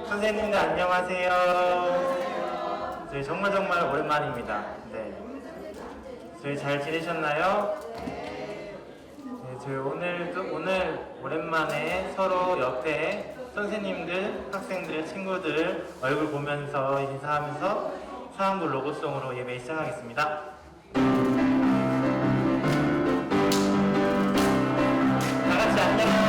선생님들 안녕하세요. 저희 정말 오랜만입니다. 네. 저희 잘 지내셨나요? 네, 저희 오늘 오랜만에 서로 옆에 선생님들, 학생들, 친구들 얼굴 보면서 인사하면서 사랑부 로고송으로 예배 시작하겠습니다. 다 같이 안녕.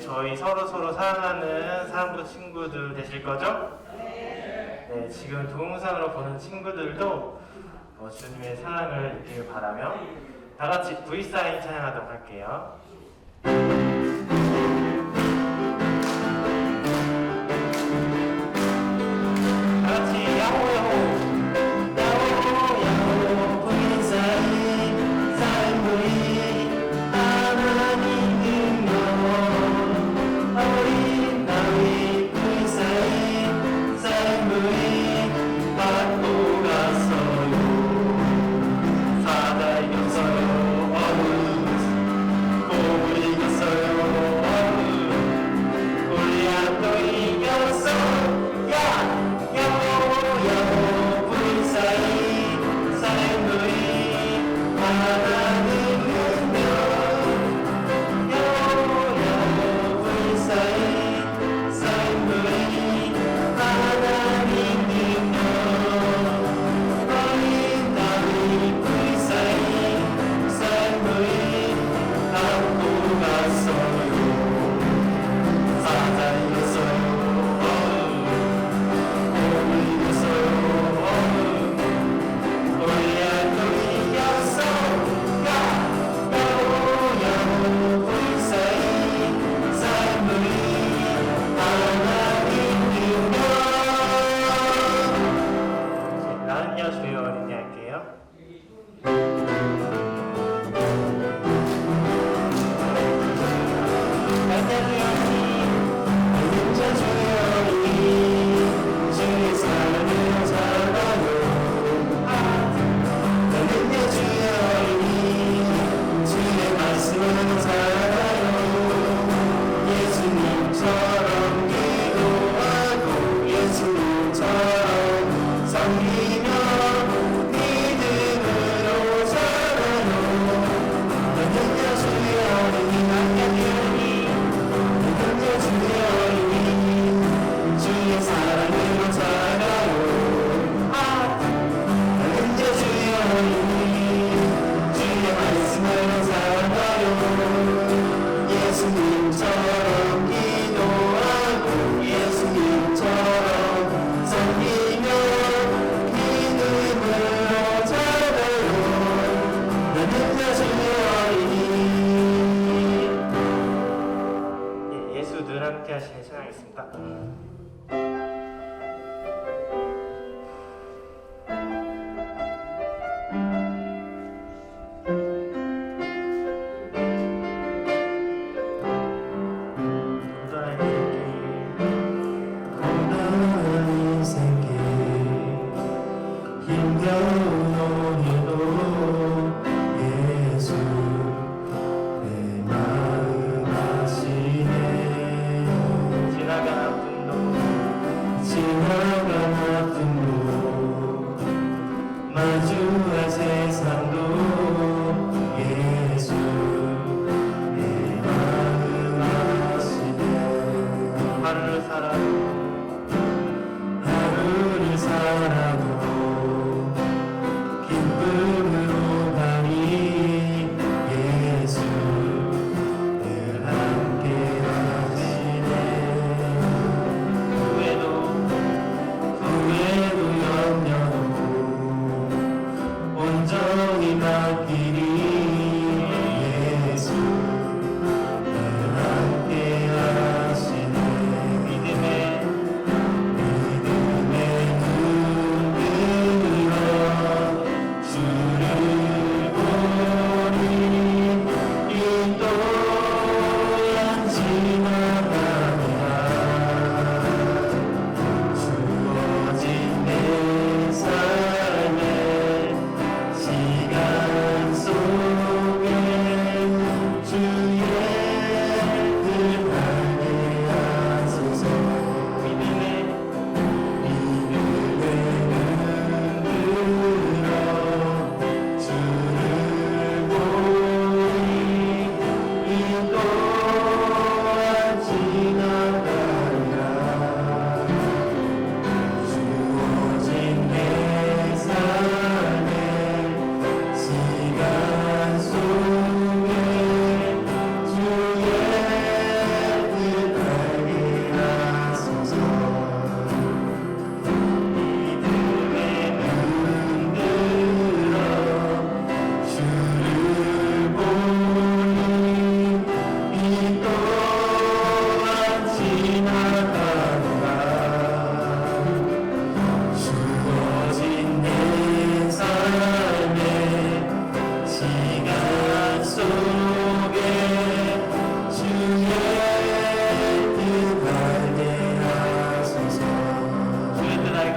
저희 서로 사랑하는 사랑부 친구들 되실 거죠? 네, 지금 동영상으로 보는 친구들도 주님의 사랑을 느끼길 바라며 다 같이 V사인 찬양하도록 할게요. 다 같이 야호야호. 사다 이겼어요. 어느 고을 이겼어요.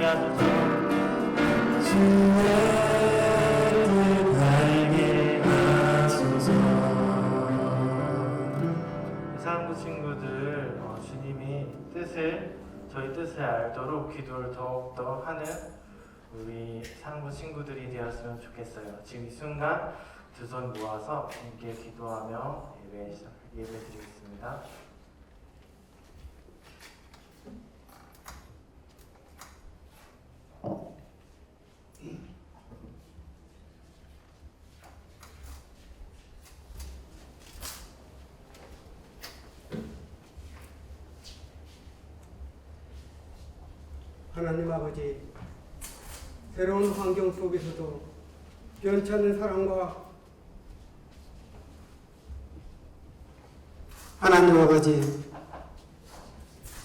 하소서. 주의 뜻 알게 하소서. 사랑부 친구들, 주님이 저희 뜻을 알도록 기도를 더욱더 하는 우리 사랑부 친구들이 되었으면 좋겠어요. 지금 이 순간 두 손 모아서 함께 기도하며 예배 드리겠습니다. 하나님 아버지, 새로운 환경 속에서도 변찮은 사랑과 하나님 아버지,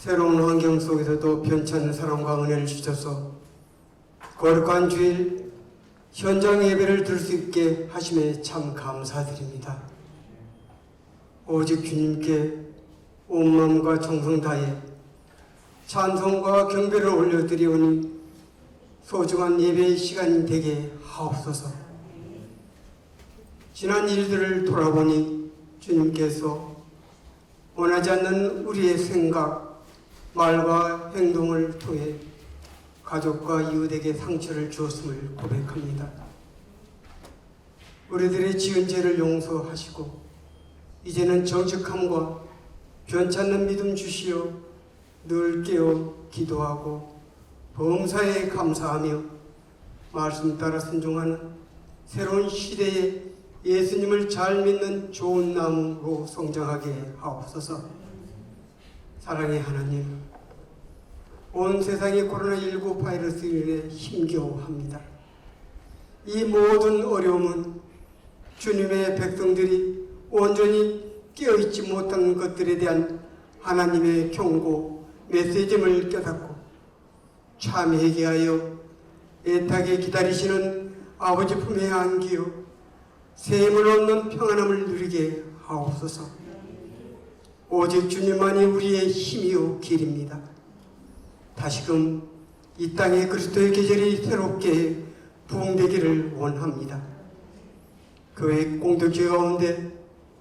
새로운 환경 속에서도 변찮은 사랑과 은혜를 주셔서 거룩한 주일 현장 예배를 드릴 수 있게 하심에 참 감사드립니다. 오직 주님께 온 마음과 정성 다해 찬송과 경배를 올려드리오니 소중한 예배의 시간이 되게 하옵소서. 지난 일들을 돌아보니 주님께서 원하지 않는 우리의 생각, 말과 행동을 통해 가족과 이웃에게 상처를 주었음을 고백합니다. 우리들의 지은 죄를 용서하시고 이제는 정직함과 변찮는 믿음 주시어 늘 깨어 기도하고 범사에 감사하며 말씀 따라 순종하는 새로운 시대에 예수님을 잘 믿는 좋은 나무로 성장하게 하옵소서. 사랑의 하나님, 온 세상이 코로나19 바이러스로 인해 힘겨워합니다. 이 모든 어려움은 주님의 백성들이 온전히 깨어있지 못한 것들에 대한 하나님의 경고, 메시지를 깨닫고 참 회개하여 애타게 기다리시는 아버지 품에 안기어 샘을 얻는 평안함을 누리게 하옵소서. 오직 주님만이 우리의 힘이요 길입니다. 다시금 이 땅에 그리스도의 계절이 새롭게 부흥되기를 원합니다. 교회 공동체 가운데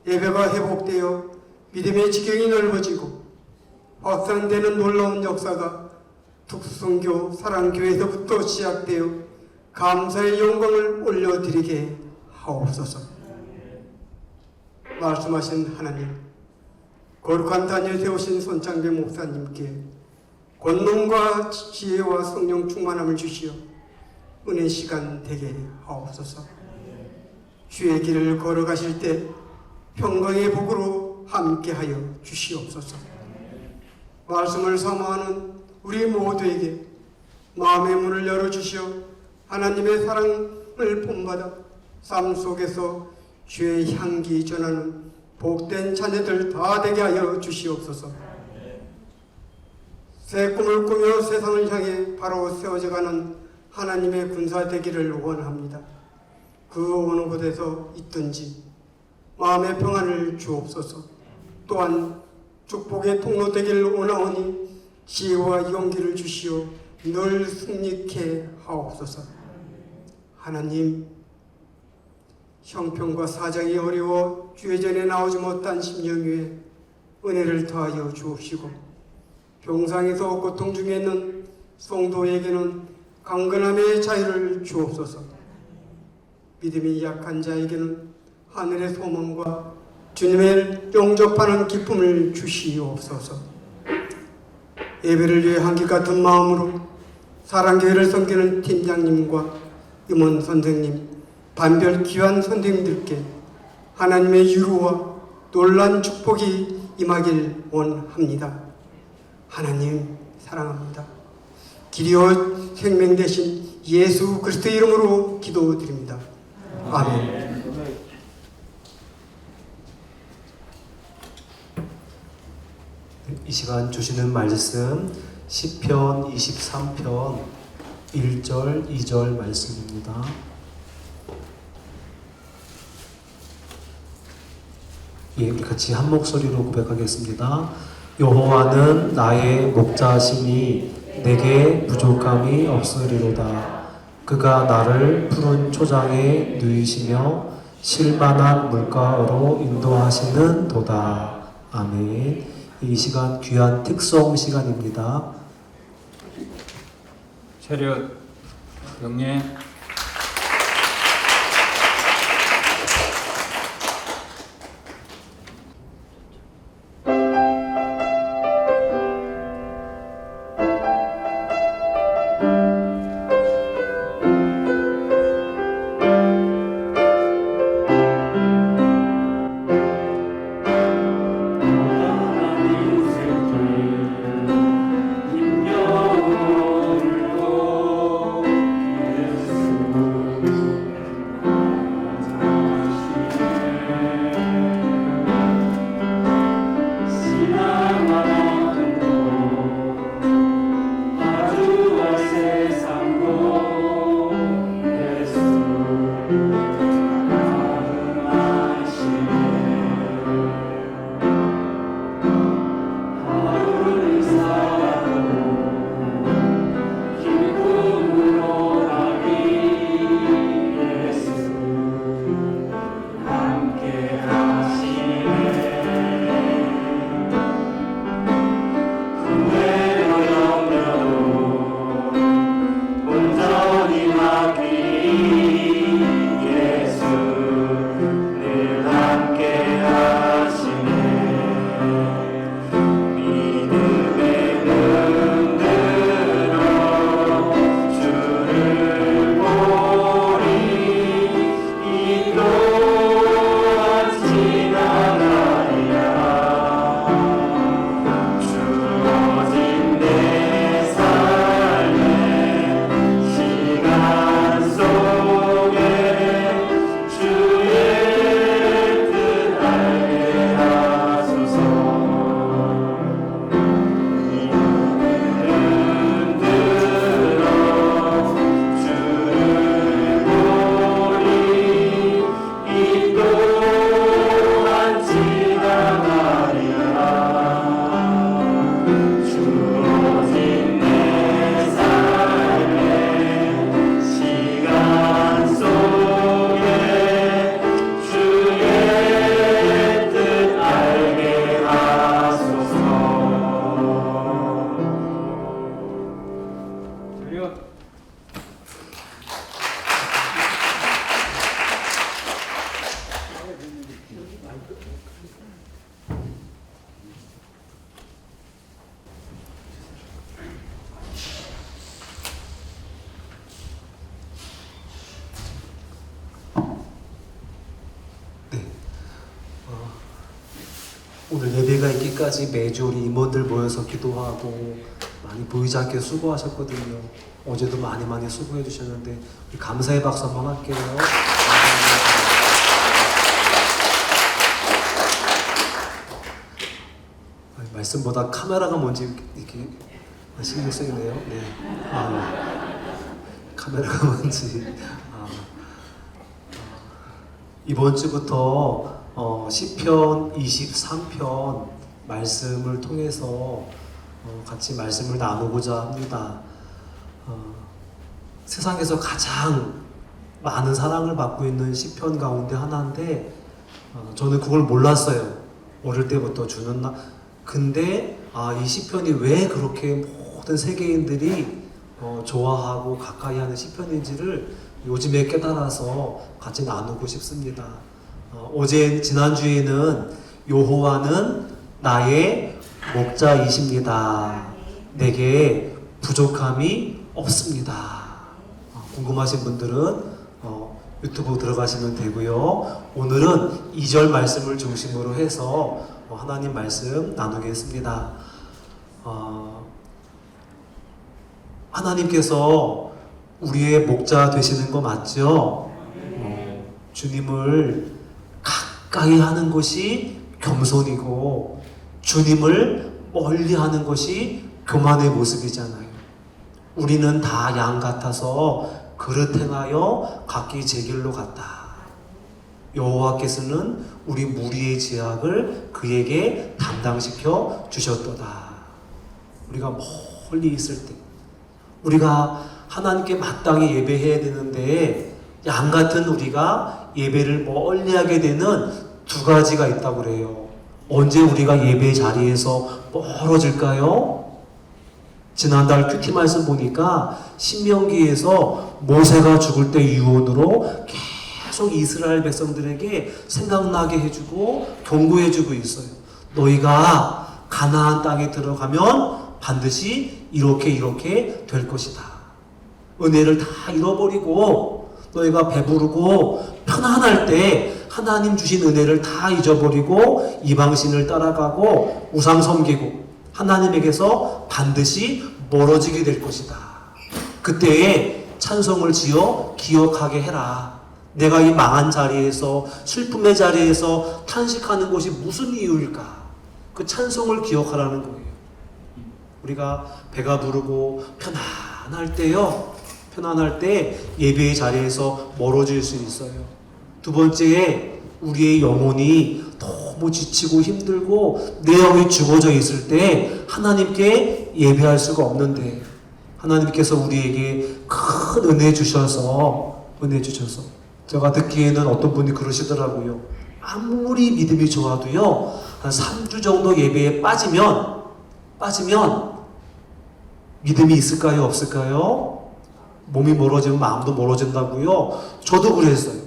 예배가 회복되어 믿음의 지경이 넓어지고 확산되는 놀라운 역사가 특수선교 사랑교회에서부터 시작되어 감사의 영광을 올려드리게 하옵소서. 말씀하신 하나님, 거룩한 단위에 세우신 손창배 목사님께 권능과 지혜와 성령 충만함을 주시어 은혜 시간 되게 하옵소서. 주의 길을 걸어가실 때 평강의 복으로 함께하여 주시옵소서. 말씀을 사모하는 우리 모두에게 마음의 문을 열어주시어 하나님의 사랑을 본받아 삶 속에서 주의 향기 전하는 복된 자녀들 다 되게 하여 주시옵소서. 새 꿈을 꾸며 세상을 향해 바로 세워져가는 하나님의 군사 되기를 원합니다. 그 어느 곳에서 있든지 마음의 평안을 주옵소서. 또한 축복의 통로 되기를 원하오니 지혜와 용기를 주시어 늘 승리케 하옵소서. 하나님, 형편과 사정이 어려워 주의 전에 나오지 못한 심령 위에 은혜를 더하여 주옵시고 병상에서 고통 중에 있는 성도에게는 강건함의 자유를 주옵소서. 믿음이 약한 자에게는 하늘의 소망과 주님을 영접하는 기쁨을 주시옵소서. 예배를 위해 한결 같은 마음으로 사랑교회를 섬기는 팀장님과 임원 선생님, 반별 귀한 선생님들께 하나님의 유로와 놀란 축복이 임하길 원합니다. 하나님 사랑합니다. 길이요 생명 되신 예수 그리스도 이름으로 기도드립니다. 아멘. 이 시간 주시는 말씀 시편 23편 1절 2절 말씀입니다. 예, 우리 같이 한 목소리로 고백하겠습니다. 여호와는 나의 목자시니 내게 부족함이 없으리로다. 그가 나를 푸른 초장에 누이시며 실만한 물가로 인도하시는 도다. 아멘. 이 시간 귀한 특송 시간입니다. 차렷 경례. 오늘 예배가 있기까지 매주 우리 임원들 모여서 기도하고 많이 보이지 않게 수고하셨거든요. 어제도 많이 수고해 주셨는데 우리 감사의 박수 한번 할게요. 말씀보다 카메라가 뭔지 이렇게 신경 쓰이네요. 네. 카메라가 뭔지. 이번 주부터 시편 23편 말씀을 통해서 같이 말씀을 나누고자 합니다. 세상에서 가장 많은 사랑을 받고 있는 시편 가운데 하나인데 저는 그걸 몰랐어요. 어릴 때부터 주는 근데 이 시편이 왜 그렇게 모든 세계인들이 좋아하고 가까이 하는 시편인지를 요즘에 깨달아서 같이 나누고 싶습니다. 지난주에는 여호와는 나의 목자이십니다. 내게 부족함이 없습니다. 궁금하신 분들은 유튜브 들어가시면 되고요. 오늘은 2절 말씀을 중심으로 해서 하나님 말씀 나누겠습니다. 하나님께서 우리의 목자 되시는 거 맞죠? 주님을 가까이 하는 것이 겸손이고 주님을 멀리 하는 것이 교만의 모습이잖아요. 우리는 다 양 같아서 그릇 행하여 각기 제 길로 갔다. 여호와께서는 우리 무리의 죄악을 그에게 담당시켜 주셨도다. 우리가 멀리 있을 때 우리가 하나님께 마땅히 예배해야 되는데 양 같은 우리가 예배를 멀리하게 되는 두 가지가 있다고 그래요. 언제 우리가 예배 자리에서 멀어질까요? 지난달 큐티 말씀 보니까 신명기에서 모세가 죽을 때 유언으로 계속 이스라엘 백성들에게 생각나게 해주고 경고해주고 있어요. 너희가 가나안 땅에 들어가면 반드시 이렇게 될 것이다. 은혜를 다 잃어버리고 너희가 배부르고 편안할 때 하나님 주신 은혜를 다 잊어버리고 이방신을 따라가고 우상 섬기고 하나님에게서 반드시 멀어지게 될 것이다. 그때에 찬송을 지어 기억하게 해라. 내가 이 망한 자리에서 슬픔의 자리에서 탄식하는 것이 무슨 이유일까? 그 찬송을 기억하라는 거예요. 우리가 배가 부르고 편안할 때요. 편안할 때 예배의 자리에서 멀어질 수 있어요. 두 번째에 우리의 영혼이 너무 지치고 힘들고 내 영이 죽어져 있을 때 하나님께 예배할 수가 없는데 하나님께서 우리에게 큰 은혜 주셔서 제가 듣기에는 어떤 분이 그러시더라고요. 아무리 믿음이 좋아도요 한 3주 정도 예배에 빠지면 믿음이 있을까요? 없을까요? 몸이 멀어지면 마음도 멀어진다고요. 저도 그랬어요.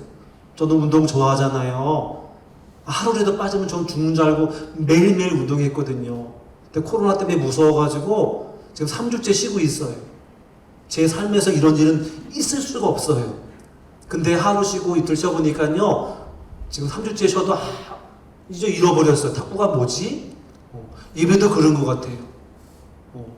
저도 운동 좋아하잖아요. 하루라도 빠지면 전 죽는 줄 알고 매일매일 운동했거든요. 근데 코로나 때문에 무서워가지고 지금 3주째 쉬고 있어요. 제 삶에서 이런 일은 있을 수가 없어요. 근데 하루 쉬고 이틀 쉬어보니까요. 지금 3주째 쉬어도 이제 잃어버렸어요. 탁구가 뭐지? 예배도 그런 것 같아요.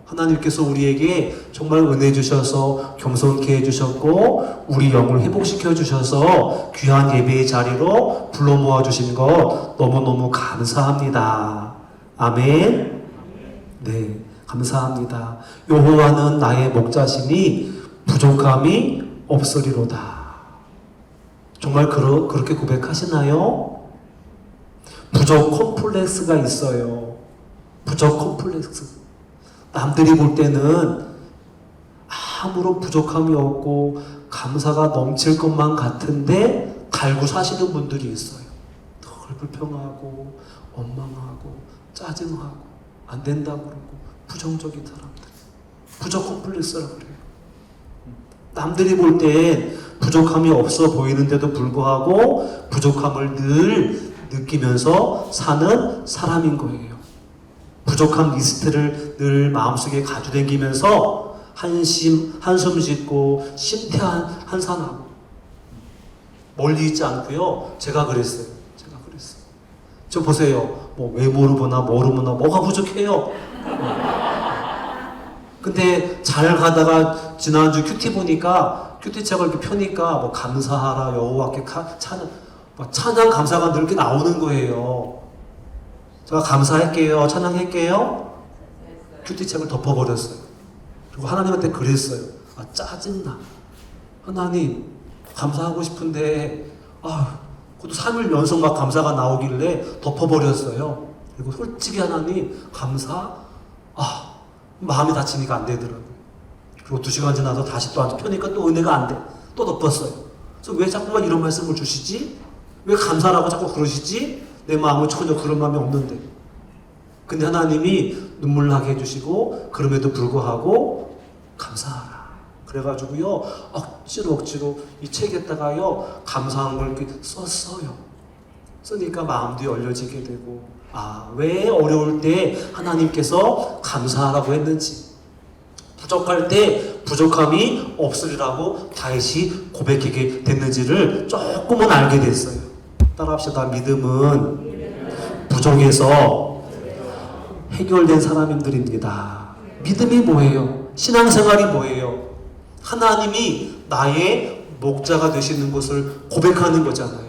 하나님께서 우리에게 정말 은혜 주셔서 겸손케 해주셨고 우리 영을 회복시켜 주셔서 귀한 예배의 자리로 불러 모아 주신 것 너무너무 감사합니다. 아멘. 네, 감사합니다. 여호와는 나의 목자시니 부족함이 없으리로다. 정말 그렇게 고백하시나요? 부족 콤플렉스가 있어요. 부족 콤플렉스. 남들이 볼 때는 아무런 부족함이 없고 감사가 넘칠 것만 같은데 갈고 사시는 분들이 있어요. 늘 불평하고 원망하고 짜증하고 안 된다고 그러고 부정적인 사람들. 부족 콤플렉스라고 그래요. 남들이 볼 땐 부족함이 없어 보이는데도 불구하고 부족함을 늘 느끼면서 사는 사람인 거예요. 부족한 리스트를 늘 마음속에 가지고 다니면서 한숨 짓고 심태한산하고 멀리 있지 않고요. 제가 그랬어요. 저 보세요. 뭐 외모로 보나 뭐로 보나 뭐가 부족해요. 근데 잘 가다가 지난주 큐티 보니까 큐티책을 이렇게 펴니까 뭐 감사하라 여호와께 찬양 감사가 늘 이렇게 나오는 거예요. 제가 감사할게요. 찬양할게요. 큐티책을 덮어버렸어요. 그리고 하나님한테 그랬어요. 짜증나. 하나님 감사하고 싶은데 그것도 3일 연속 막 감사가 나오길래 덮어버렸어요. 그리고 솔직히 하나님 감사? 마음이 다치니까 안 되더라고요. 그리고 2시간 지나서 다시 또 펴니까 또 은혜가 안 돼. 또 덮었어요. 그래서 왜 자꾸만 이런 말씀을 주시지? 왜 감사라고 자꾸 그러시지? 내 마음은 전혀 그런 마음이 없는데. 근데 하나님이 눈물 나게 해주시고 그럼에도 불구하고 감사하라. 그래가지고요 억지로 이 책에다가요 감사한 걸 이렇게 썼어요. 쓰니까 마음도 열려지게 되고 왜 어려울 때 하나님께서 감사하라고 했는지, 부족할 때 부족함이 없으리라고 다윗이 고백하게 됐는지를 조금은 알게 됐어요. 따라합시다. 믿음은 부족해서 해결된 사람들입니다. 믿음이 뭐예요? 신앙생활이 뭐예요? 하나님이 나의 목자가 되시는 것을 고백하는 거잖아요.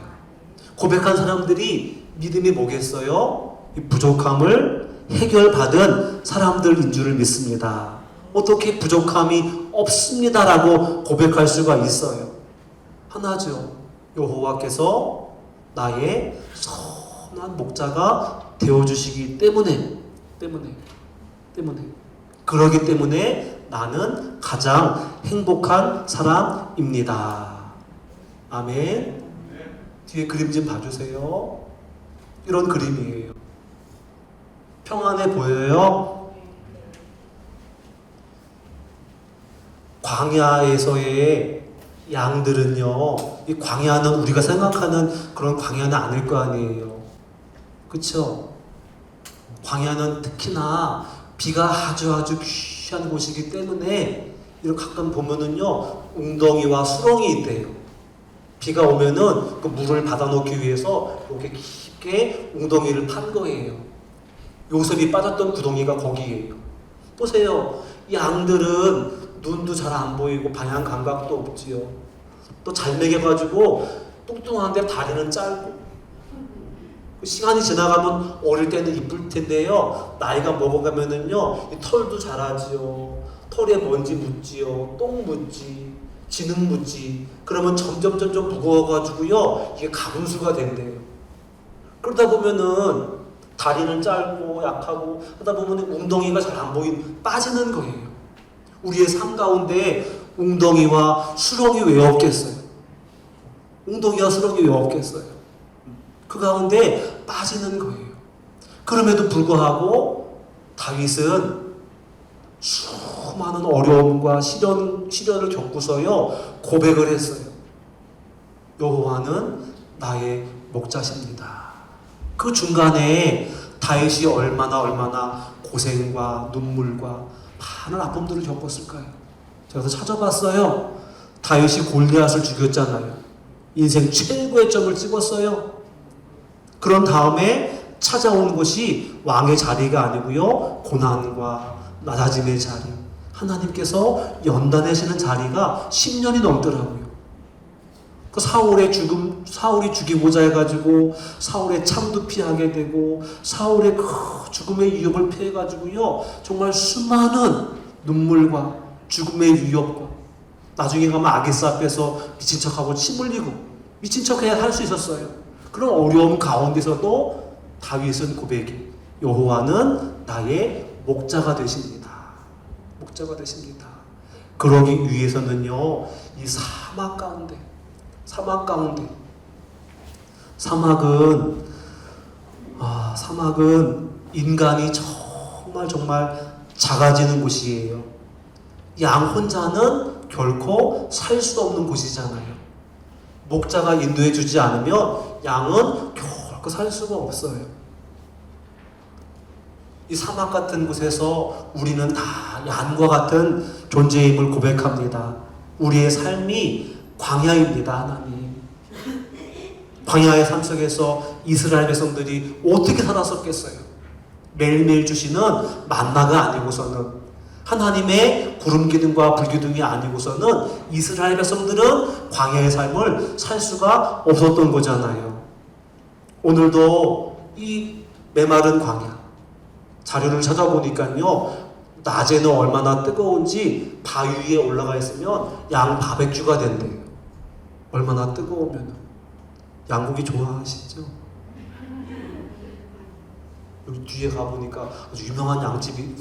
고백한 사람들이 믿음이 뭐겠어요? 이 부족함을 해결받은 사람들인 줄을 믿습니다. 어떻게 부족함이 없습니다라고 고백할 수가 있어요? 하나죠. 여호와께서 나의 선한 목자가 되어주시기 때문에 그러기 때문에 나는 가장 행복한 사람입니다. 아멘. 뒤에 그림 좀 봐주세요. 이런 그림이에요. 평안해 보여요? 광야에서의 양들은요, 이 광야는 우리가 생각하는 그런 광야는 아닐 거 아니에요. 그쵸? 광야는 특히나 비가 아주 귀한 곳이기 때문에 이렇게 가끔 보면은요, 웅덩이와 수렁이 있대요. 비가 오면은 그 물을 받아놓기 위해서 이렇게 깊게 웅덩이를 판 거예요. 요셉이 빠졌던 구덩이가 거기에요. 보세요. 양들은 눈도 잘 안 보이고 방향 감각도 없지요. 또 잘 먹여가지고 뚱뚱한데 다리는 짧고. 시간이 지나가면 어릴 때는 이쁠 텐데요. 나이가 먹어가면은요, 이 털도 자라지요. 털에 먼지 묻지요. 똥 묻지. 지능 묻지. 그러면 점점 무거워가지고요, 이게 가분수가 된대요. 그러다 보면은 다리는 짧고 약하고 하다 보면 웅덩이가 잘 안 빠지는 거예요. 우리의 삶 가운데 웅덩이와 수렁이 왜 없겠어요? 웅덩이와 수렁이 왜 없겠어요? 그 가운데 빠지는 거예요. 그럼에도 불구하고 다윗은 수많은 어려움과 시련을 겪고서요, 고백을 했어요. 여호와는 나의 목자십니다. 그 중간에 다윗이 얼마나 고생과 눈물과 많은 아픔들을 겪었을까요? 제가 그래서 찾아봤어요. 다윗이 골리앗을 죽였잖아요. 인생 최고의 점을 찍었어요. 그런 다음에 찾아온 것이 왕의 자리가 아니고요, 고난과 낮아짐의 자리, 하나님께서 연단하시는 자리가 10년이 넘더라고요. 그 사울이 죽이고자 해가지고 사울의 창도 피하게 되고 사울의 그 죽음의 위협을 피해가지고요, 정말 수많은 눈물과 죽음의 위협과 나중에 가면 아기스 앞에서 미친 척하고 침 흘리고 미친 척해야 할 수 있었어요. 그런 어려움 가운데서도 다윗은 고백이, 여호와는 나의 목자가 되십니다. 목자가 되십니다. 그러기 위해서는요, 이 사막 가운데 사막은 인간이 정말 작아지는 곳이에요. 양 혼자는 결코 살 수 없는 곳이잖아요. 목자가 인도해 주지 않으면 양은 결코 살 수가 없어요. 이 사막 같은 곳에서 우리는 다 양과 같은 존재임을 고백합니다. 우리의 삶이 광야입니다, 하나님. 광야의 삶 속에서 이스라엘 백성들이 어떻게 살았었겠어요? 매일매일 주시는 만나가 아니고서는, 하나님의 구름 기둥과 불 기둥이 아니고서는 이스라엘 백성들은 광야의 삶을 살 수가 없었던 거잖아요. 오늘도 이 메마른 광야, 자료를 찾아보니까요, 낮에는 얼마나 뜨거운지 바위 위에 올라가 있으면 양 바베큐가 된대요. 얼마나 뜨거우면. 양고기 좋아하시죠? 여기 뒤에 가보니까 아주 유명한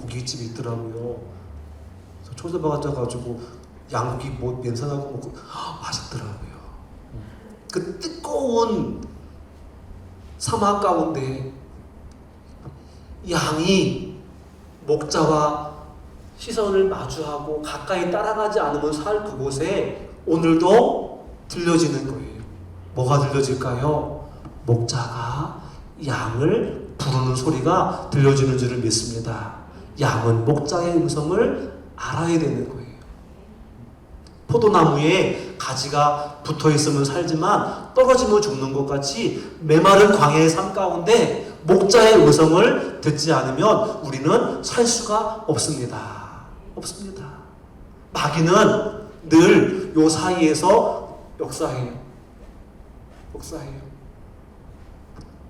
고깃집이 있더라고요. 그래서 초대받아가지고 양고기 냄새나고 먹고 맛있더라고요. 그 뜨거운 사막 가운데 양이 목자와 시선을 마주하고 가까이 따라가지 않으면 살 그곳에 오늘도 들려지는 거예요. 뭐가 들려질까요? 목자가 양을 부르는 소리가 들려지는 줄을 믿습니다. 양은 목자의 음성을 알아야 되는 거예요. 포도나무에 가지가 붙어있으면 살지만 떨어지면 죽는 것 같이 메마른 광야의 삶 가운데 목자의 음성을 듣지 않으면 우리는 살 수가 없습니다. 없습니다. 마귀는 늘 요 사이에서 역사해요.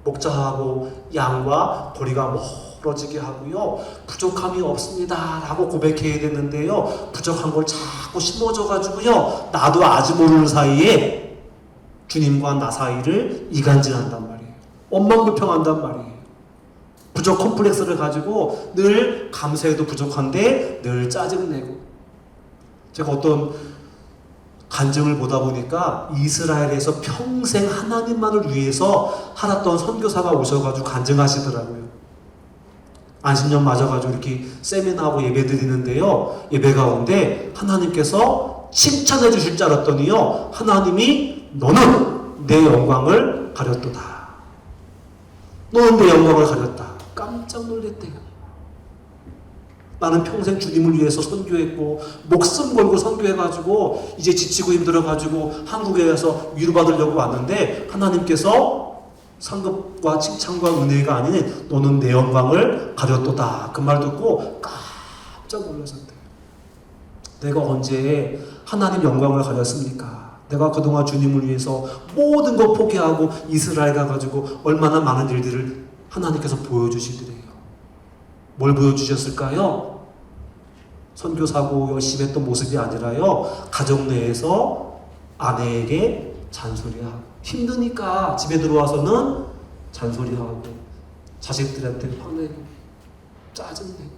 목자하고 양과 거리가 멀어지게 하고요, 부족함이 없습니다 라고 고백해야 되는데요, 부족한 걸 자꾸 심어줘 가지고요, 나도 아직 모르는 사이에 주님과 나 사이를 이간질한단 말이에요. 원망불평한단 말이에요. 부족 콤플렉스를 가지고 늘 감사해도 부족한데 늘 짜증내고 제가 어떤 간증을 보다 보니까 이스라엘에서 평생 하나님만을 위해서 살았던 선교사가 오셔가지고 간증하시더라고요. 안식년 맞아가지고 이렇게 세미나하고 예배 드리는데요. 예배 가운데 하나님께서 칭찬해 주실 줄 알았더니요. 하나님이 너는 내 영광을 가렸도다. 너는 내 영광을 가렸다. 깜짝 놀랐대요. 나는 평생 주님을 위해서 선교했고 목숨 걸고 선교해가지고 이제 지치고 힘들어가지고 한국에 와서 위로받으려고 왔는데 하나님께서 상급과 칭찬과 은혜가 아닌 너는 내 영광을 가렸도다. 그 말 듣고 깜짝 놀라셨대요. 내가 언제 하나님 영광을 가렸습니까? 내가 그동안 주님을 위해서 모든 것 포기하고 이스라엘 가가지고 얼마나 많은 일들을 하나님께서 보여주시더래요. 뭘 보여주셨을까요? 선교사고 열심히 했던 모습이 아니라요. 가정 내에서 아내에게 잔소리하고 힘드니까 집에 들어와서는 잔소리하고 자식들한테 화내고 짜증내고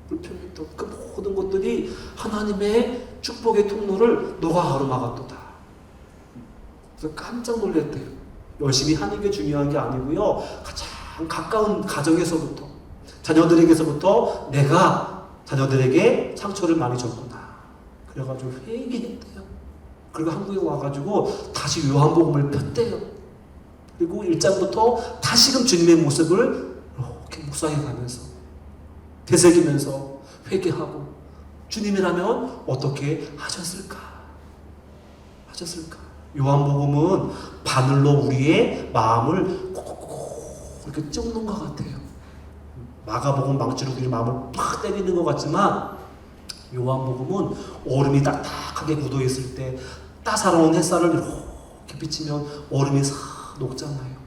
불평했던 그 모든 것들이 하나님의 축복의 통로를 너가 가로막았도다. 그래서 깜짝 놀랐대요. 열심히 하는 게 중요한 게 아니고요. 가장 가까운 가정에서부터 자녀들에게서부터 내가 자녀들에게 상처를 많이 줬구나. 그래가지고 회개했대요. 그리고 한국에 와가지고 다시 요한복음을 폈대요. 그리고 1장부터 다시금 주님의 모습을 이렇게 묵상해가면서 되새기면서 회개하고 주님이라면 어떻게 하셨을까? 요한복음은 바늘로 우리의 마음을 콕콕콕 이렇게 찝는 것 같아요. 마가복음 망치로 우리 마음을 팍 때리는 것 같지만 요한복음은 얼음이 딱딱하게 굳어있을 때 따사로운 햇살을 이렇게 비치면 얼음이 싹 녹잖아요.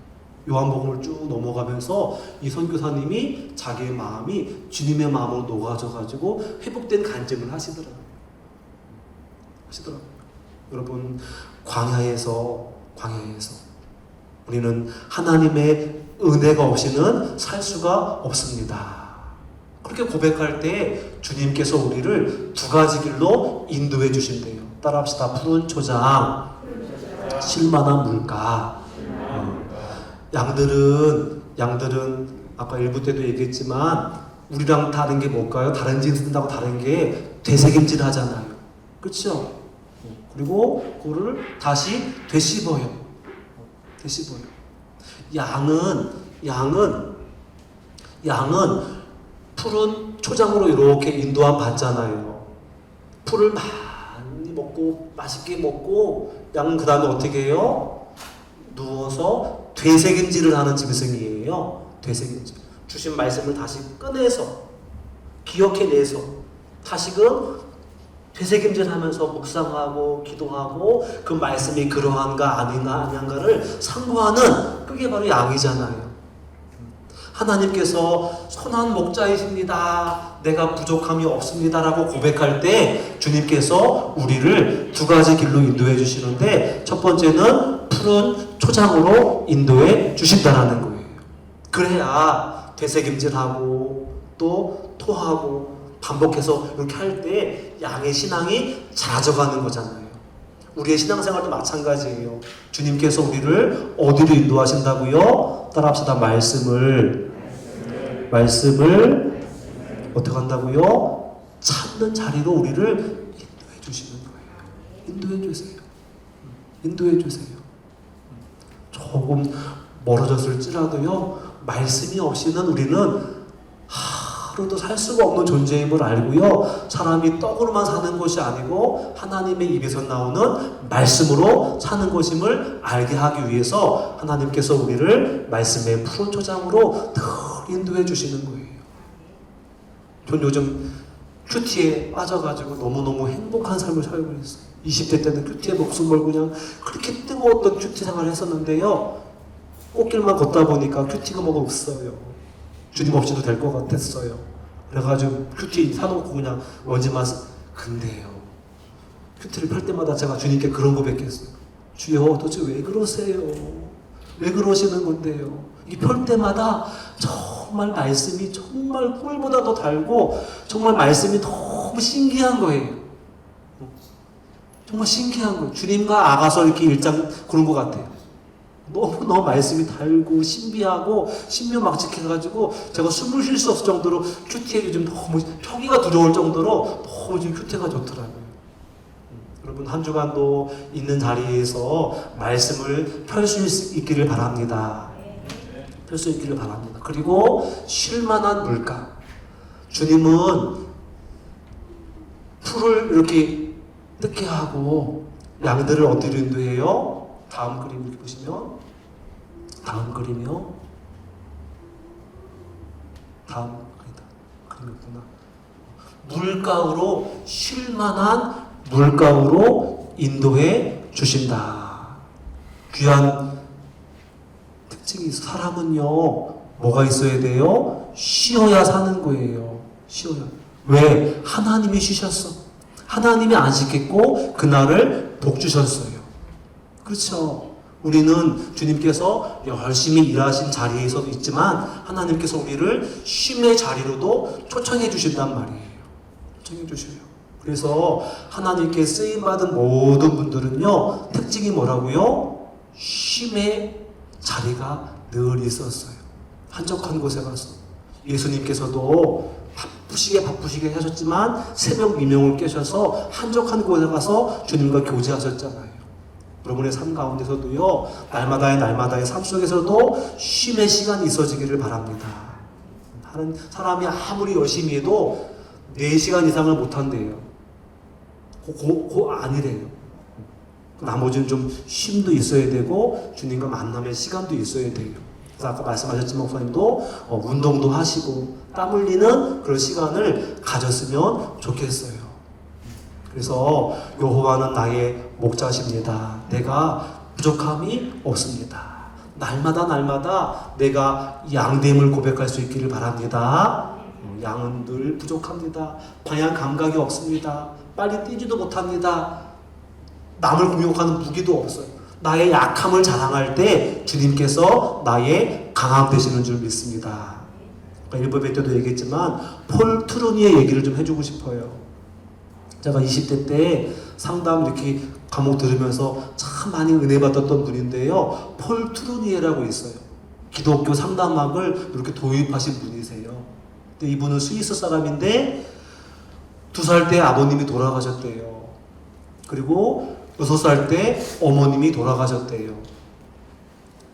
요한복음을 쭉 넘어가면서 이 선교사님이 자기의 마음이 주님의 마음으로 녹아져가지고 회복된 간증을 하시더라고요. 여러분 광야에서 우리는 하나님의 은혜가 없이는 살 수가 없습니다. 그렇게 고백할 때 주님께서 우리를 두 가지 길로 인도해 주신대요. 따라합시다. 푸른 초장, 실만한 물가. 양들은 아까 일부 때도 얘기했지만 우리랑 다른 게 뭘까요? 다른 짐승하고 다른 게 되새김질 하잖아요. 그렇죠? 그리고 그거를 다시 되씹어요. 양은 푸른 초장으로 이렇게 인도함 받잖아요. 풀을 많이 먹고 맛있게 먹고 양은 그 다음에 어떻게 해요? 누워서 되새김질을 하는 짐승이에요. 되새김질. 주신 말씀을 다시 꺼내서 기억해내서 다시금 되새김질하면서 묵상하고 기도하고 그 말씀이 그러한가 아닌가를 상고하는 그게 바로 양이잖아요. 하나님께서 선한 목자이십니다. 내가 부족함이 없습니다라고 고백할 때 주님께서 우리를 두 가지 길로 인도해 주시는데 첫 번째는 푸른 초장으로 인도해 주신다라는 거예요. 그래야 되새김질하고 또 토하고 반복해서 이렇게 할 때 양의 신앙이 작아져가는 거잖아요. 우리의 신앙생활도 마찬가지예요. 주님께서 우리를 어디로 인도하신다고요? 따라합시다. 말씀을 어떻게 한다고요? 찾는 자리로 우리를 인도해 주시는 거예요. 인도해 주세요. 조금 멀어졌을지라도요. 말씀이 없이는 우리는 하루도 살 수가 없는 존재임을 알고요. 사람이 떡으로만 사는 것이 아니고 하나님의 입에서 나오는 말씀으로 사는 것임을 알게 하기 위해서 하나님께서 우리를 말씀의 푸른 초장으로 늘 인도해 주시는 거예요. 전 요즘 큐티에 빠져가지고 너무너무 행복한 삶을 살고 있어요. 20대 때는 큐티에 목숨 걸고 그냥 그렇게 뜨거웠던 큐티 생활을 했었는데요. 꽃길만 걷다 보니까 큐티가 뭐가 없어요. 주님 없이도 될 것 같았어요. 그래가지고 큐티 사놓고 그냥 먼지만 근데요. 큐티를 펼 때마다 제가 주님께 그런 고백했어요. 주여 도대체 왜 그러세요? 왜 그러시는 건데요? 이 펼 때마다 정말 말씀이 정말 꿀보다 더 달고 정말 말씀이 너무 신기한 거예요. 정말 신기한 거예요. 주님과 아가서 이렇게 일장 그런 것 같아요. 너무 말씀이 달고 신비하고 신묘막측해가지고 제가 숨을 쉴 수 없을 정도로 큐티에 요즘 너무 펴기가 두려울 정도로 너무 지금 큐티가 좋더라고요. 여러분 한 주간도 있는 자리에서 말씀을 펼 수 있기를 바랍니다. 펼 수 있기를 바랍니다. 그리고 쉴만한 물가. 주님은 풀을 이렇게 뜯게 하고 양들을 어디로 인도해요? 다음 그림 이렇게 보시면 다음 그림이요. 다음 그림이구나. 물가로 쉴만한 물가로 인도해 주신다. 귀한 특징이 있어. 사람은요 뭐가 있어야 돼요? 쉬어야 사는 거예요. 쉬어야. 왜? 하나님이 쉬셨어. 하나님이 안식했고 그날을 복 주셨어요. 그렇죠. 우리는 주님께서 열심히 일하신 자리에서도 있지만 하나님께서 우리를 쉼의 자리로도 초청해 주신단 말이에요. 초청해 주셔요. 그래서 하나님께 쓰임받은 모든 분들은요 특징이 뭐라고요? 쉼의 자리가 늘 있었어요. 한적한 곳에 가서 예수님께서도 바쁘시게 하셨지만 새벽 미명을 깨셔서 한적한 곳에 가서 주님과 교제하셨잖아요. 여러분의 삶 가운데서도요 날마다의 삶 속에서도 쉼의 시간이 있어지기를 바랍니다. 사람이 아무리 열심히 해도 4시간 이상을 못한대요. 아니래요. 나머지는 좀 쉼도 있어야 되고 주님과 만남의 시간도 있어야 돼요. 그래서 아까 말씀하셨지만 목사님도 운동도 하시고 땀 흘리는 그런 시간을 가졌으면 좋겠어요. 그래서 여호와는 나의 목자십니다. 내가 부족함이 없습니다. 날마다 내가 양됨을 고백할 수 있기를 바랍니다. 양은 늘 부족합니다. 방향 감각이 없습니다. 빨리 뛰지도 못합니다. 남을 공격하는 무기도 없어요. 나의 약함을 자랑할 때 주님께서 나의 강함 되시는 줄 믿습니다. 일부에 때도 얘기했지만 폴 트루니의 얘기를 좀 해주고 싶어요. 제가 20대 때 상담 이렇게 과목 들으면서 참 많이 은혜 받았던 분인데요. 폴 트루니에라고 있어요. 기독교 상담학을 이렇게 도입하신 분이세요. 근데 이분은 스위스 사람인데 2살 때 아버님이 돌아가셨대요. 그리고 6살 때 어머님이 돌아가셨대요.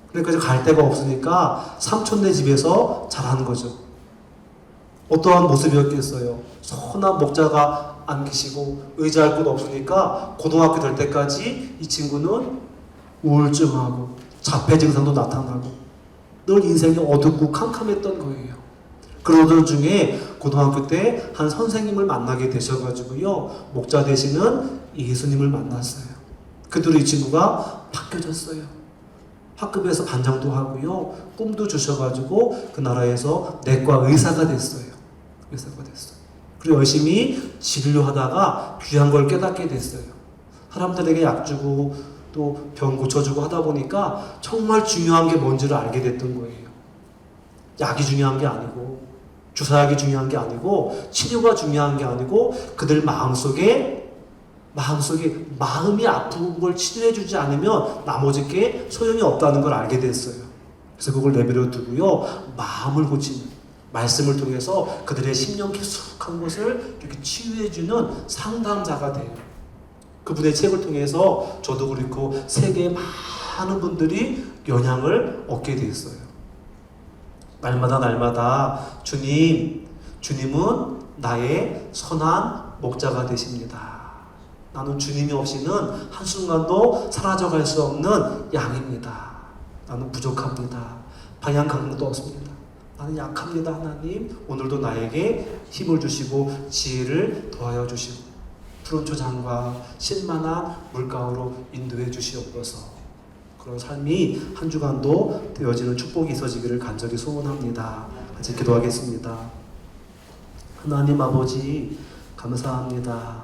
그러니까 이제 갈 데가 없으니까 삼촌네 집에서 자란 거죠. 어떠한 모습이었겠어요. 선한 목자가 안 계시고 의지할 곳 없으니까 고등학교 될 때까지 이 친구는 우울증하고 자폐 증상도 나타나고 늘 인생이 어둡고 캄캄했던 거예요. 그러던 중에 고등학교 때 한 선생님을 만나게 되셔가지고요 목자 되시는 예수님을 만났어요. 그대로 이 친구가 바뀌어졌어요. 학급에서 반장도 하고요 꿈도 주셔가지고 그 나라에서 내과 의사가 됐어요. 그리고 열심히 진료하다가 귀한 걸 깨닫게 됐어요. 사람들에게 약 주고 또 병 고쳐주고 하다 보니까 정말 중요한 게 뭔지를 알게 됐던 거예요. 약이 중요한 게 아니고 주사약이 중요한 게 아니고 치료가 중요한 게 아니고 그들 마음속에 마음이 아픈 걸 치료해주지 않으면 나머지 게 소용이 없다는 걸 알게 됐어요. 그래서 그걸 내버려 두고요 마음을 고치는 말씀을 통해서 그들의 심령 깊숙한 것을 이렇게 치유해주는 상담자가 돼요. 그분의 책을 통해서 저도 그렇고 세계의 많은 분들이 영향을 얻게 됐어요. 날마다 주님은 나의 선한 목자가 되십니다. 나는 주님이 없이는 한순간도 사라져갈 수 없는 양입니다. 나는 부족합니다. 방향 감각도 없습니다. 나는 약합니다. 하나님 오늘도 나에게 힘을 주시고 지혜를 더하여 주시고 푸른 초장과 신만한 물가로 인도해 주시옵소서. 그런 삶이 한 주간도 되어지는 축복이 있어지기를 간절히 소원합니다. 같이 기도하겠습니다. 하나님 아버지 감사합니다.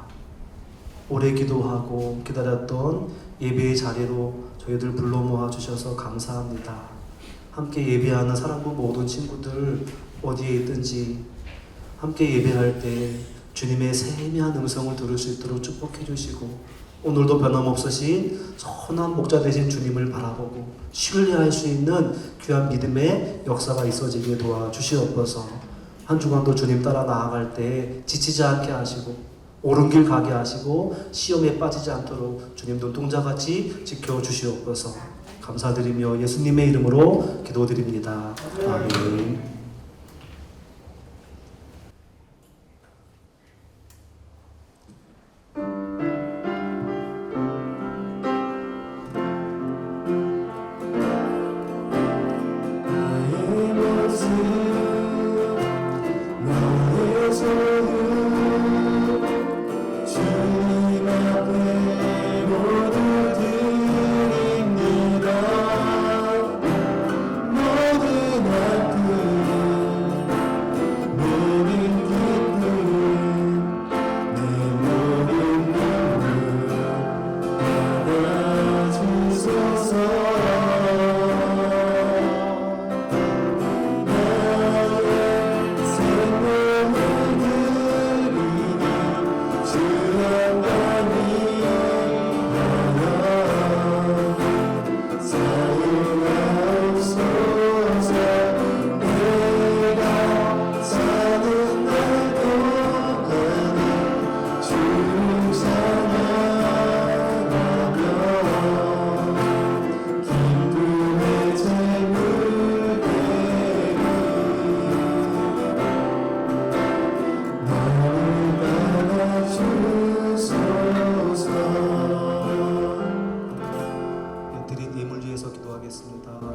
오래 기도하고 기다렸던 예배의 자리로 저희들 불러 모아 주셔서 감사합니다. 함께 예배하는 사랑부 모든 친구들 어디에 있든지 함께 예배할 때 주님의 세미한 음성을 들을 수 있도록 축복해 주시고 오늘도 변함없으신 선한 목자 되신 주님을 바라보고 신뢰할 수 있는 귀한 믿음의 역사가 있어지게 도와주시옵소서. 한 주간도 주님 따라 나아갈 때 지치지 않게 하시고 옳은 길 가게 하시고 시험에 빠지지 않도록 주님 눈동자같이 지켜주시옵소서. 감사드리며 예수님의 이름으로 기도드립니다. 아멘.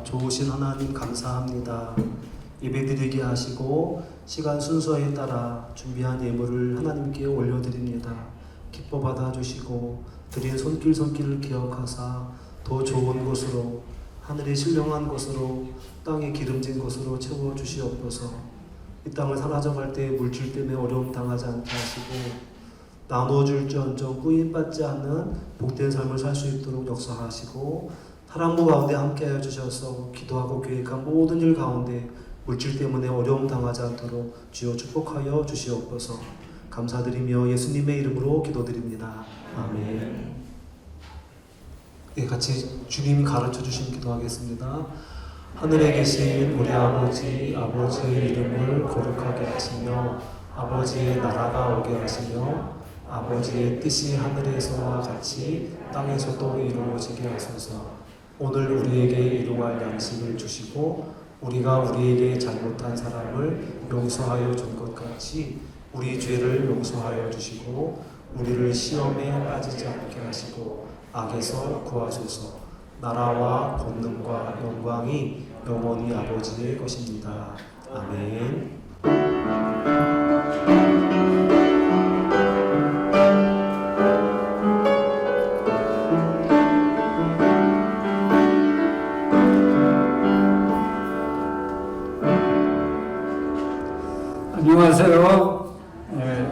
좋으신 하나님 감사합니다. 예배드리게 하시고 시간 순서에 따라 준비한 예물을 하나님께 올려드립니다. 기뻐 받아주시고 드린 손길을 기억하사 더 좋은 곳으로 하늘의 신령한 곳으로 땅의 기름진 곳으로 채워주시옵소서. 이 땅을 사라져갈 때 물질 때문에 어려움 당하지 않게 하시고 나눠줄지언정 꾸임받지 않는 복된 삶을 살 수 있도록 역사하시고 사랑부 가운데 함께하여 주셔서 기도하고 계획한 모든 일 가운데 물질 때문에 어려움 당하지 않도록 주여 축복하여 주시옵소서. 감사드리며 예수님의 이름으로 기도드립니다. 아멘. 네, 같이 주님이 가르쳐 주신 기도하겠습니다. 하늘에 계신 우리 아버지의 이름을 거룩하게 하시며 아버지의 나라가 오게 하시며 아버지의 뜻이 하늘에서와 같이 땅에서도 이루어지게 하소서. 오늘 우리에게 일용할 양식을 주시고 우리가 우리에게 잘못한 사람을 용서하여 준 것 같이 우리 죄를 용서하여 주시고 우리를 시험에 빠지지 않게 하시고 악에서 구하소서. 나라와 권능과 영광이 영원히 아버지의 것입니다. 아멘. 안녕하세요.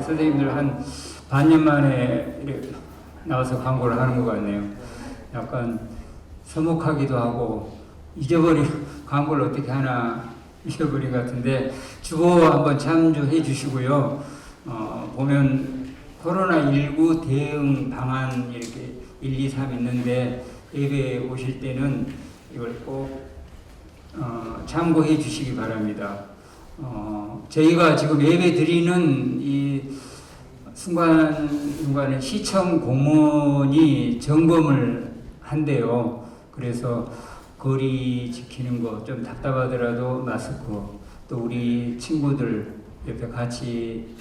선생님들 한 반년 만에 이렇게 나와서 광고를 하는 것 같네요. 약간 서먹하기도 하고 잊어버린 광고를 어떻게 하나 잊어버린 것 같은데 주보 한번 참조해 주시고요. 보면 코로나19 대응 방안 이렇게 1, 2, 3 있는데 예배 오실 때는 이걸 꼭 참고해 주시기 바랍니다. 저희가 지금 예배 드리는 이 순간순간에 시청 공무원이 점검을 한대요. 그래서 거리 지키는 거 좀 답답하더라도 마스크, 또 우리 친구들 옆에 같이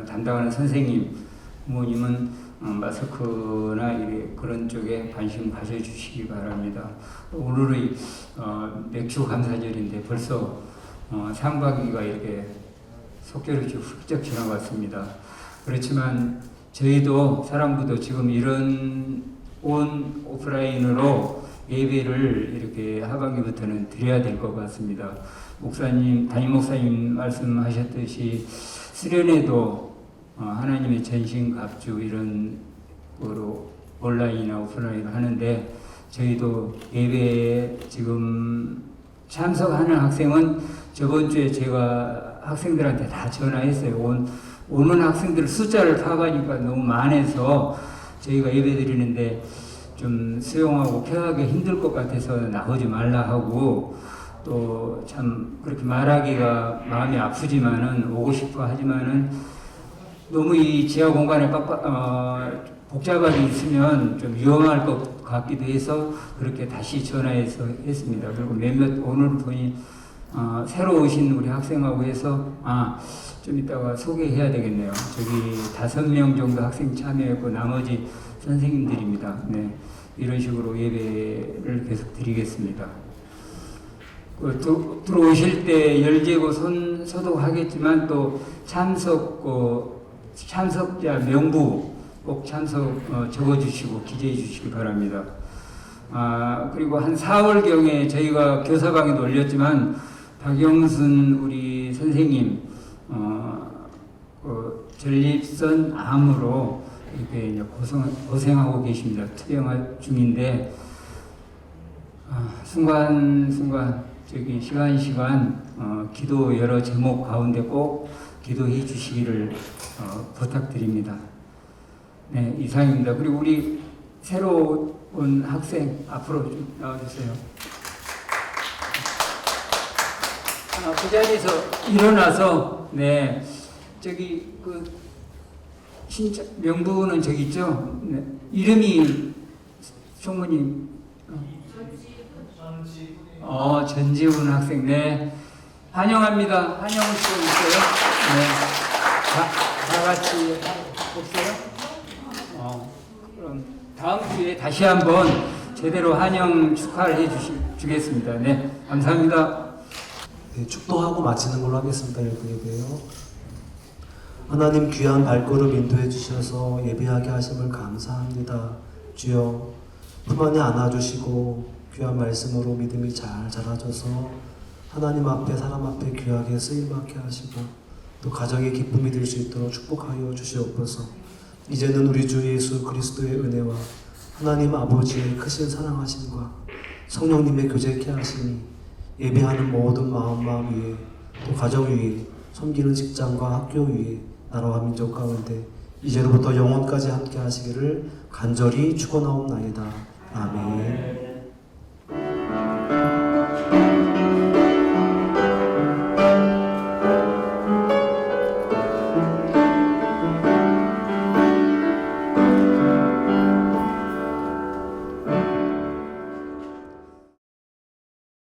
담당하는 선생님, 부모님은 마스크나 그런 쪽에 관심 가져주시기 바랍니다. 오늘의 맥주 감사절인데 벌써 상반기가 이렇게 속절없이 훌쩍 지나갔습니다. 그렇지만 저희도 사랑부도 지금 이런 온 오프라인으로 예배를 이렇게 하반기부터는 드려야 될 것 같습니다. 목사님, 담임 목사님 말씀하셨듯이 수련회도 하나님의 전신갑주 이런 거로 온라인이나 오프라인으로 하는데 저희도 예배에 지금 참석하는 학생은 저번 주에 제가 학생들한테 다 전화했어요. 오는 학생들 숫자를 파가니까 너무 많아서 저희가 예배 드리는데 좀 수용하고 케어하기 힘들 것 같아서 나오지 말라 하고 또 참 그렇게 말하기가 마음이 아프지만은 오고 싶어 하지만은 너무 이 지하 공간에 복잡하게 있으면 좀 위험할 것 같기도 해서 그렇게 다시 전화해서 했습니다. 그리고 몇몇 오늘 보니 새로 오신 우리 학생하고 해서 좀 이따가 소개해야 되겠네요. 저기 5명 정도 학생 참여했고 나머지 선생님들입니다. 네, 이런 식으로 예배를 계속 드리겠습니다. 들어오실 때 열재고 손 소독하겠지만 또 참석자 명부 꼭 참석 적어주시고 기재해 주시기 바랍니다. 그리고 한 4월경에 저희가 교사방에도 올렸지만 박영순 우리 선생님 전립선 암으로 이렇게 이제 고생하고 계십니다. 투병 중인데 순간 저기 시간 기도 여러 제목 가운데 꼭 기도해 주시기를 부탁드립니다. 네, 이상입니다. 그리고 우리 새로 온 학생 앞으로 좀 나와주세요. 그 자리에서 일어나서 네 저기 진짜 명부는 저기 있죠. 네, 이름이 총무님 전지훈 학생 네 환영합니다. 환영을 좀 있어요. 네, 다 같이 없어요? 그럼 다음 주에 다시 한번 제대로 환영 축하를 주겠습니다. 네, 감사합니다. 네, 축도하고 마치는 걸로 하겠습니다. 예배요. 하나님 귀한 발걸음 인도해 주셔서 예배하게 하심을 감사합니다. 주여 품 안에 안아주시고 귀한 말씀으로 믿음이 잘 자라져서 하나님 앞에 사람 앞에 귀하게 쓰임받게 하시고 또 가정의 기쁨이 될 수 있도록 축복하여 주시옵소서. 이제는 우리 주 예수 그리스도의 은혜와 하나님 아버지의 크신 사랑하심과 성령님의 교제케 하심이 예배하는 모든 마음 위에 또 가정 위에 섬기는 직장과 학교 위에 나라와 민족 가운데 이제로부터 영원까지 함께 하시기를 간절히 축원하옵나이다.